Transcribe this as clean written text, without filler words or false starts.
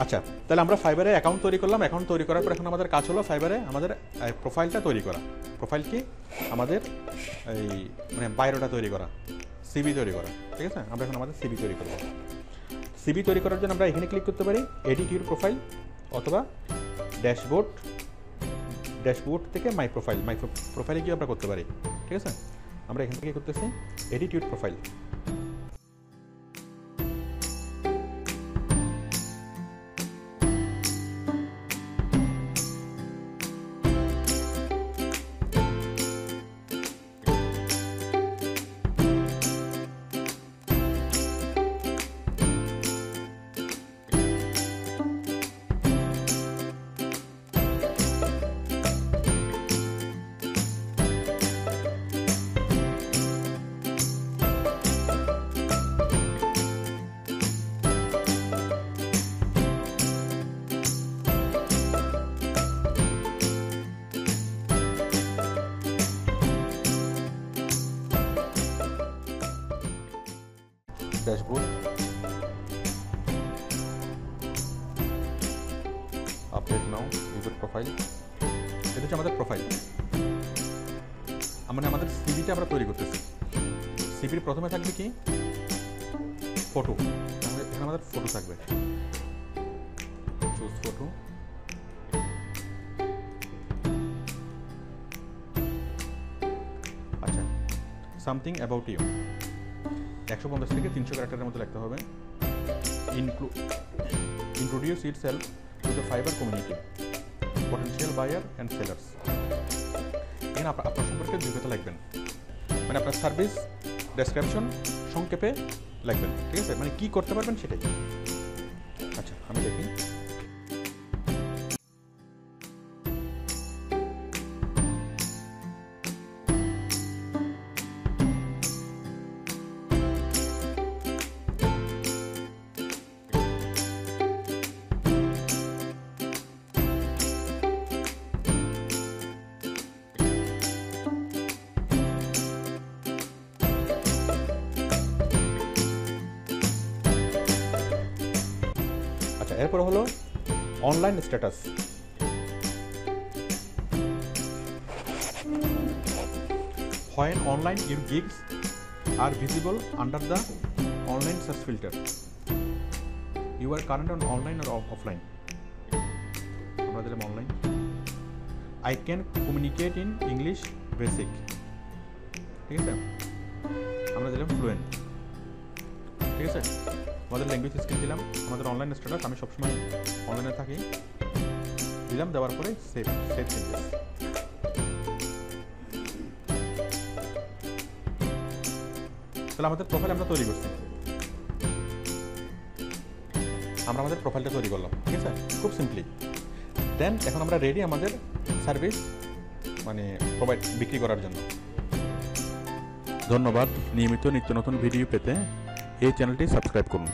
আচ্ছা, তাহলে আমরা ফাইবারে অ্যাকাউন্ট তৈরি করলাম। অ্যাকাউন্ট তৈরি করার পর এখন আমাদের কাজ হলো ফাইবারে আমাদের প্রোফাইলটা তৈরি করা। প্রোফাইল কি আমাদের এই মানে বায়োডাটা তৈরি করা, সিভি তৈরি করা। ঠিক আছে, আমরা এখন আমাদের সিভি তৈরি করব। সিভি তৈরি করার জন্য আমরা এখানে ক্লিক করতে পারি এডিট ইউর প্রোফাইল, অথবা ড্যাশবোর্ড থেকে মাই প্রোফাইলে গিয়ে আমরা করতে পারি। ঠিক আছে, আমরা এখান থেকে করতেছি edit your profile. Dashboard, update now user profile. এটা হচ্ছে আমাদের প্রোফাইল, মানে আমাদের সিভিটা আমরা তৈরি করতেছি। সিভির প্রথমে থাকবে কি ফটো, এখানে আমাদের ফটো থাকবে, চুজ ফটো। আচ্ছা, সামথিং অ্যাবাউট ইউ 150 থেকে 300 ক্যারেক্টারের মধ্যে লিখতে হবে। Introduce itself to the Fiverr community, potential buyer and sellers. এখানে আপনার সম্পর্কে 2 কথা লিখবেন, মানে আপনার সার্ভিস ডেসক্রিপশন সংক্ষেপে লিখবেন। ঠিক আছে, মানে কি করতে পারবেন সেটাই। আচ্ছা, আমি দেখি। এরপর হলো online status. When online your gigs are visible under the online search filter, you are current on online or offline. আমরা দিলাম online. I can communicate in English basic, ঠিক আছে, আমরা দিলাম ফ্লুয়েন্ট। ঠিক আছে, আমাদের ল্যাঙ্গুয়েজ স্কিল দিলাম, আমাদের অনলাইন স্ট্যাটাস, আমি সবসময় অনলাইনে থাকি, দিলাম। দেওয়ার পরে সেভ চেঞ্জেস। তাহলে আমাদের প্রোফাইল আমরা তৈরি করছি, আমরা আমাদের প্রোফাইলটা তৈরি করলাম। ঠিক আছে, খুব সিম্পলি। দেন এখন আমরা রেডি আমাদের সার্ভিস মানে বিক্রি করার জন্য। ধন্যবাদ। নিয়মিত নিত্য নতুন ভিডিও পেতে এই চ্যানেলটি সাবস্ক্রাইব করুন।